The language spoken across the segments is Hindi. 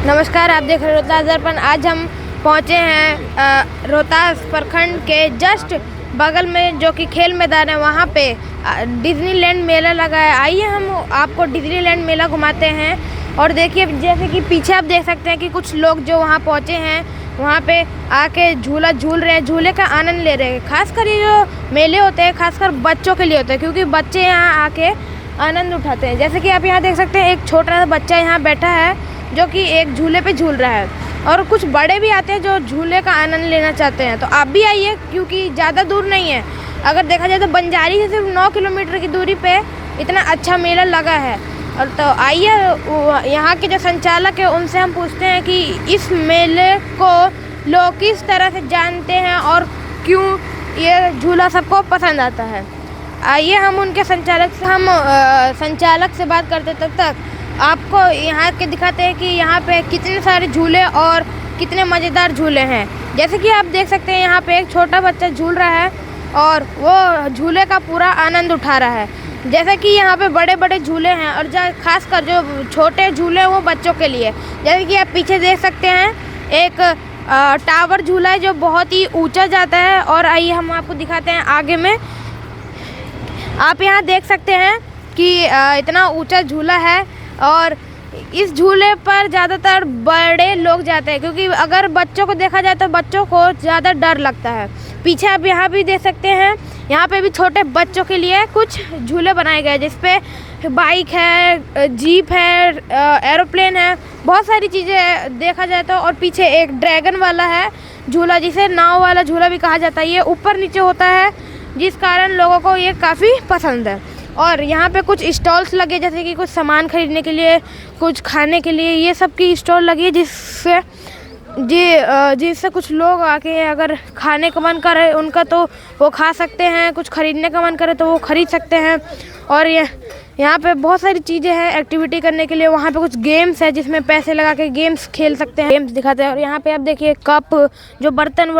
नमस्कार, आप देख रहे हैं रोहतास दर्पण। आज हम पहुंचे हैं रोहतास प्रखंड के जस्ट बगल में जो कि खेल मैदान है, वहां पे डिज्नीलैंड मेला लगा है। आइए हम आपको डिज्नीलैंड मेला घुमाते हैं। और देखिए, जैसे कि पीछे आप देख सकते हैं कि कुछ लोग जो वहां पहुंचे हैं, वहां पे आके झूला झूल रहे हैं, झूले का आनंद ले रहे हैं। खासकर ये जो मेले होते हैं खासकर बच्चों के लिए होते हैं, क्योंकि बच्चे यहाँ आके आनंद उठाते हैं। जैसे कि आप यहाँ देख सकते हैं, एक छोटा सा बच्चा यहाँ बैठा है जो कि एक झूले पे झूल रहा है, और कुछ बड़े भी आते हैं जो झूले का आनंद लेना चाहते हैं। तो आप भी आइए, क्योंकि ज़्यादा दूर नहीं है। अगर देखा जाए तो बंजारी से सिर्फ 9 किलोमीटर की दूरी पे इतना अच्छा मेला लगा है। और तो आइए, यहाँ के जो संचालक है उनसे हम पूछते हैं कि इस मेले को लोग किस तरह से जानते हैं और क्यों ये झूला सबको पसंद आता है। आइए हम उनके संचालक से बात करते, तब तक आपको यहाँ के दिखाते हैं कि यहाँ पे कितने सारे झूले और कितने मज़ेदार झूले हैं। जैसे कि आप देख सकते हैं, यहाँ पे एक छोटा बच्चा झूल रहा है और वो झूले का पूरा आनंद उठा रहा है। जैसे कि यहाँ पे बड़े बड़े झूले हैं, और खासकर जो छोटे झूले हैं वो बच्चों के लिए। जैसे कि आप पीछे देख सकते हैं, एक टावर झूला है जो बहुत ही ऊंचा जाता है। और आइए हम आपको दिखाते हैं आगे में। आप यहाँ देख सकते हैं कि इतना ऊंचा झूला है, और इस झूले पर ज़्यादातर बड़े लोग जाते हैं, क्योंकि अगर बच्चों को देखा जाए तो बच्चों को ज़्यादा डर लगता है। पीछे आप यहाँ भी देख सकते हैं, यहाँ पे भी छोटे बच्चों के लिए कुछ झूले बनाए गए, जिसपे बाइक है, जीप है, एरोप्लेन है, बहुत सारी चीज़ें देखा जाए तो। और पीछे एक ड्रैगन वाला है झूला, जिसे नाव वाला झूला भी कहा जाता है। ये ऊपर नीचे होता है, जिस कारण लोगों को ये काफ़ी पसंद है। और यहाँ पे कुछ स्टॉल्स लगे, जैसे कि कुछ सामान खरीदने के लिए, कुछ खाने के लिए, ये सब की स्टॉल लगी है, जिससे कुछ लोग आके अगर खाने का मन करे उनका तो वो खा सकते हैं, कुछ खरीदने का मन करे तो वो खरीद सकते हैं। और यहाँ पे बहुत सारी चीज़ें हैं एक्टिविटी करने के लिए। वहाँ पे कुछ गेम्स है जिसमें पैसे लगा के गेम्स खेल सकते हैं, गेम्स दिखाते हैं। और यहाँ पे आप देखिए, कप जो बर्तन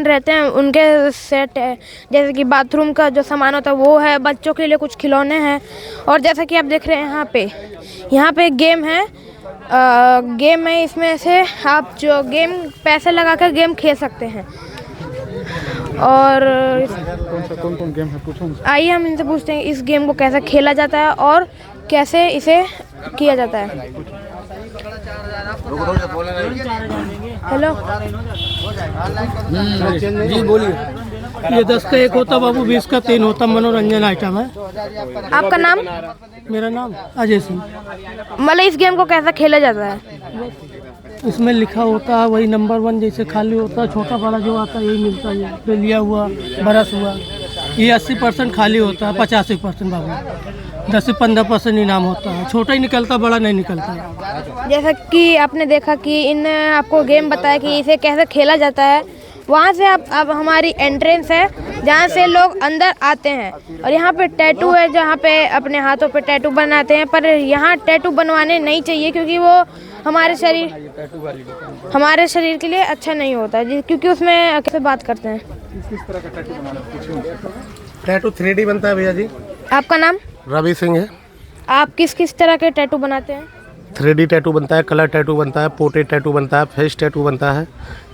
रहते हैं उनके सेट है, जैसे कि बाथरूम का जो सामान होता है वो है, बच्चों के लिए कुछ खिलौने हैं। और जैसा कि आप देख रहे हैं, यहाँ पे गेम है, गेम है, इसमें से आप जो गेम पैसे लगा कर गेम खेल सकते हैं। और कौन गेम है पूछो। आइए हम इनसे पूछते हैं इस गेम को कैसे खेला जाता है और कैसे इसे किया जाता है। हेलो जी बोलिए। ये 10 का 1 होता बाबू, 20 का 3 होता। मनोरंजन आइटम है। आपका नाम? मेरा नाम अजय सिंह। मतलब इस गेम को कैसा खेला जाता है? इसमें लिखा होता है वही नंबर 1 जैसे खाली होता है, छोटा बड़ा जो आता है यही मिलता है। पे लिया हुआ बरस हुआ, ये 80% खाली होता है, 85% बाबू, 10 से 15% इनाम होता है। छोटा ही निकलता, बड़ा नहीं निकलता। जैसा कि आपने देखा कि इन आपको गेम बताया कि इसे कैसे खेला जाता है। वहाँ से अब हमारी एंट्रेंस है जहाँ से लोग अंदर आते हैं। और यहाँ पे टैटू है, जहाँ पे अपने हाथों पे टैटू बनाते हैं। पर यहाँ टैटू बनवाने नहीं चाहिए, क्योंकि वो हमारे शरीर के लिए अच्छा नहीं होता, क्योंकि उसमें कैसे बात करते हैं। किस तरह का टैटू बनाना पूछो। टैटू 3D बनता है भैया जी। आपका नाम? रवि सिंह है। आप किस तरह के टैटू बनाते हैं? 3D टैटू बनता है, कलर टैटू बनता है, पोर्ट्रेट टैटू बनता है, फेस टैटू बनता है,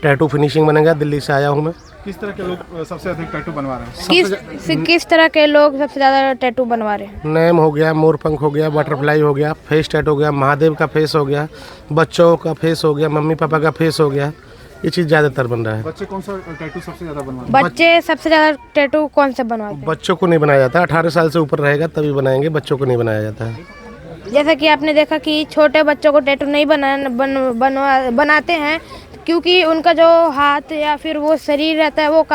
टैटू फिनिशिंग बनेगा। दिल्ली से आया हूँ मैं। किस तरह के लोग सबसे अधिक टैटू बनवा रहे हैं? किस तरह के लोग सबसे ज़्यादा टैटू बनवा रहे हैं? नेम हो गया, मोरपंख हो गया, बटरफ्लाई हो गया, फेस टैटू हो गया, महादेव का फेस हो गया, बच्चों का फेस हो गया, मम्मी पापा का फेस हो गया। ये चीज़ ज़्यादातर बन रहा है। बच्चे कौन सा टैटू सबसे ज़्यादा बनवाते हैं? बच्चे सबसे ज़्यादा टैटू कौन सा बनवाते हैं? बच्चों को नहीं बनाया जाता, 18 साल से ऊपर रहेगा तभी बनाएंगे, बच्चों को नहीं बनाया जाता है। जैसा कि आपने देखा कि छोटे बच्चों को टैटू नहीं बनाते हैं, क्योंकि उनका जो हाथ या फिर वो शरीर रहता है, वो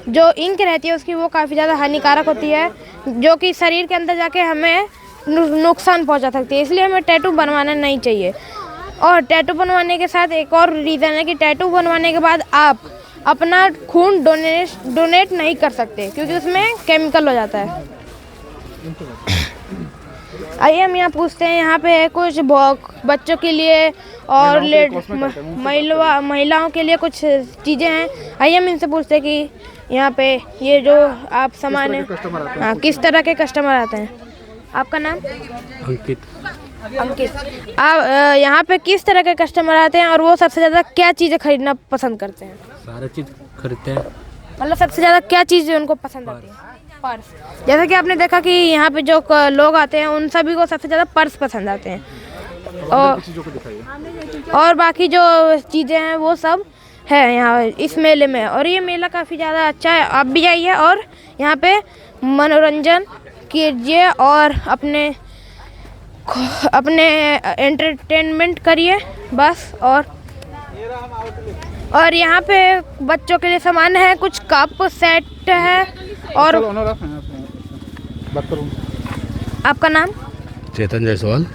जो इंक रहती है उसकी, वो काफ़ी ज़्यादा हानिकारक होती है, जो कि शरीर के अंदर जाके हमें नुकसान पहुंचा सकती है। इसलिए हमें टैटू बनवाना नहीं चाहिए। और टैटू बनवाने के साथ एक और रीज़न है कि टैटू बनवाने के बाद आप अपना खून डोनेट नहीं कर सकते, क्योंकि उसमें केमिकल हो जाता है। आइए हम यहाँ पूछते हैं, यहाँ पे कुछ बच्चों के लिए और महिलाओं के लिए कुछ चीज़ें हैं। आइए हम इनसे पूछते हैं कि यहाँ पे ये जो आप सामान है, किस तरह के कस्टमर आते हैं। आपका नाम? अंकित। अंकित, आप यहाँ पे किस तरह के कस्टमर आते हैं और वो सबसे ज़्यादा क्या चीज़ें खरीदना पसंद करते हैं? सारे चीज़ खरीदते हैं। मतलब सबसे ज़्यादा क्या चीज़ें उनको पसंद आती है? पर्स। जैसा कि आपने देखा कि यहाँ पे जो लोग आते हैं उन सभी को सबसे ज़्यादा पर्स पसंद आते हैं, और बाकी जो चीज़ें हैं वो सब है यहाँ इस मेले में। और ये मेला काफ़ी ज़्यादा अच्छा है, आप भी जाइए और यहाँ पे मनोरंजन कीजिए और अपने एंटरटेनमेंट करिए बस। और यहाँ पे बच्चों के लिए सामान है, कुछ कप सेट है। और आपका नाम? चेतन जायसवाल।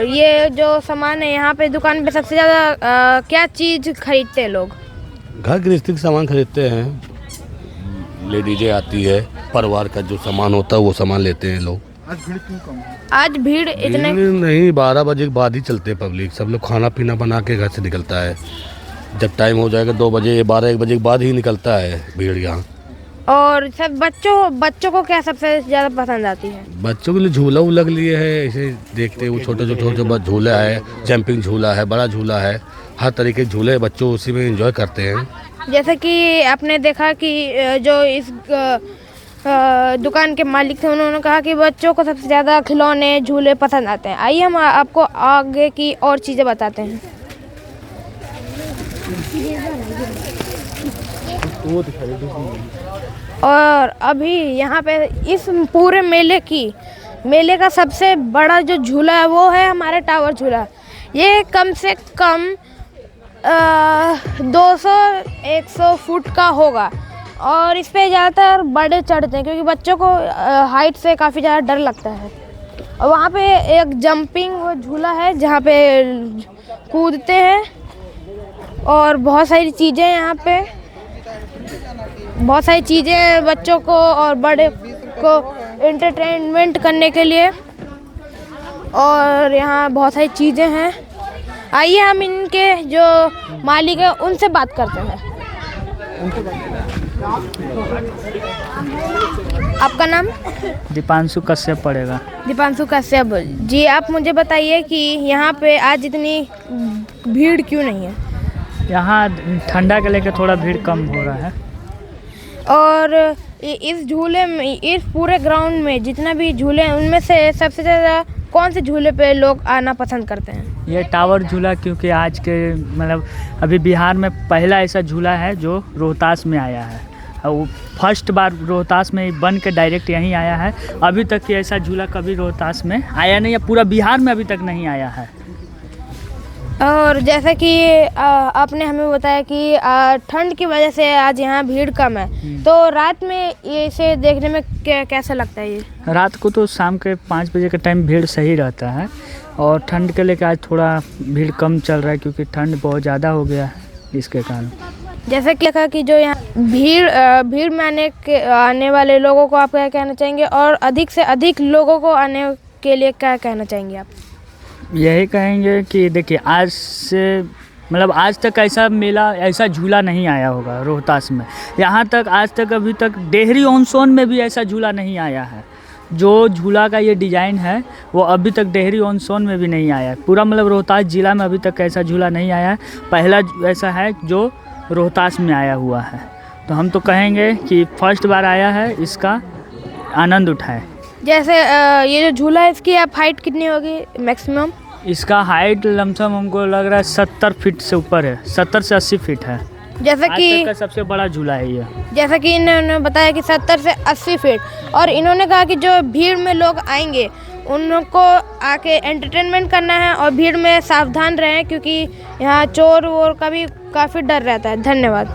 ये जो सामान है यहाँ पे दुकान पे सबसे ज़्यादा क्या चीज़ खरीदते हैं लोग? घर गृहस्थी के सामान खरीदते हैं, लेडीजें आती है, परिवार का जो सामान होता है वो सामान लेते हैं लोग। आज भीड़ क्यों कम है? आज भीड़ इतने नहीं, 12 बजे के बाद ही चलते हैं पब्लिक। सब लोग खाना पीना बना के घर से निकलता है। जब टाइम हो जाएगा 2 बजे 12-1 बजे के बाद ही निकलता है भीड़ यहाँ। और सब बच्चों को क्या सबसे ज़्यादा पसंद आती है? बच्चों के लिए झूला वूला के लिए है, ऐसे देखते हैं वो छोटे झूला है, जंपिंग झूला है, बड़ा झूला है, हर तरीके के झूले बच्चों उसी में एंजॉय करते हैं। जैसे कि आपने देखा कि जो इस दुकान के मालिक थे उन्होंने कहा कि बच्चों को सबसे ज़्यादा खिलौने झूले पसंद आते हैं। आइए हम आपको आगे की और चीज़ें बताते हैं। और अभी यहाँ पे इस पूरे मेले का सबसे बड़ा जो झूला है वो है हमारा टावर झूला। ये कम से कम 200-100 फुट का होगा और इस पे ज़्यादातर बड़े चढ़ते हैं क्योंकि बच्चों को हाइट से काफ़ी ज़्यादा डर लगता है। और वहाँ पे एक जंपिंग झूला है जहाँ पे कूदते हैं और बहुत सारी चीज़ें यहाँ पे, बहुत सारी चीज़ें बच्चों को और बड़े को एंटरटेनमेंट करने के लिए। और यहाँ बहुत सारी चीज़ें हैं। आइए हम इनके जो मालिक है उनसे बात करते हैं। आपका नाम? दीपांशु कश्यप पड़ेगा। दीपांशु कश्यप जी, आप मुझे बताइए कि यहाँ पे आज इतनी भीड़ क्यों नहीं है? यहाँ ठंडा के लेकर थोड़ा भीड़ कम हो रहा है। और इस झूले में, इस पूरे ग्राउंड में जितना भी झूले हैं उनमें से सबसे ज़्यादा कौन से झूले पे लोग आना पसंद करते हैं? ये टावर झूला, क्योंकि आज के मतलब अभी बिहार में पहला ऐसा झूला है जो रोहतास में आया है। वो फर्स्ट बार रोहतास में बन के डायरेक्ट यहीं आया है। अभी तक कि ऐसा झूला कभी रोहतास में आया नहीं है, पूरा बिहार में अभी तक नहीं आया है। और जैसा कि आपने हमें बताया कि ठंड की वजह से आज यहाँ भीड़ कम है, तो रात में इसे देखने में कैसा लगता है? ये रात को तो शाम के 5 बजे के टाइम भीड़ सही रहता है, और ठंड के लेकर आज थोड़ा भीड़ कम चल रहा है क्योंकि ठंड बहुत ज़्यादा हो गया है इसके कारण। जैसा कि कहा कि जो यहाँ भीड़ में आने वाले लोगों को आप क्या कहना चाहेंगे, और अधिक से अधिक लोगों को आने के लिए क्या कहना चाहेंगे आप? यही कहेंगे कि देखिए, आज से मतलब आज तक ऐसा मेला, ऐसा झूला नहीं आया होगा रोहतास में। यहाँ तक आज तक अभी तक डेहरी ऑन सोन में भी ऐसा झूला नहीं आया है। जो झूला का ये डिज़ाइन है वो अभी तक डेहरी ऑन सोन में भी नहीं आया है। पूरा मतलब रोहतास ज़िला में अभी तक ऐसा झूला नहीं आया है। पहला ऐसा है जो रोहतास में आया हुआ है। तो हम तो कहेंगे कि फर्स्ट बार आया है, इसका आनंद उठाएं। जैसे ये जो झूला है इसकी आप हाइट कितनी होगी मैक्सिमम? इसका हाइट लमसम हमको लग रहा है 70 फीट से ऊपर है, 70 से 80 फीट है। जैसा आज कि तक का सबसे बड़ा झूला है ये। जैसा कि इन्होंने बताया कि 70 से 80 फीट, और इन्होंने कहा कि जो भीड़ में लोग आएंगे उनको आके एंटरटेनमेंट करना है और भीड़ में सावधान रहें क्योंकि यहाँ चोर वोर का भी काफ़ी डर रहता है। धन्यवाद।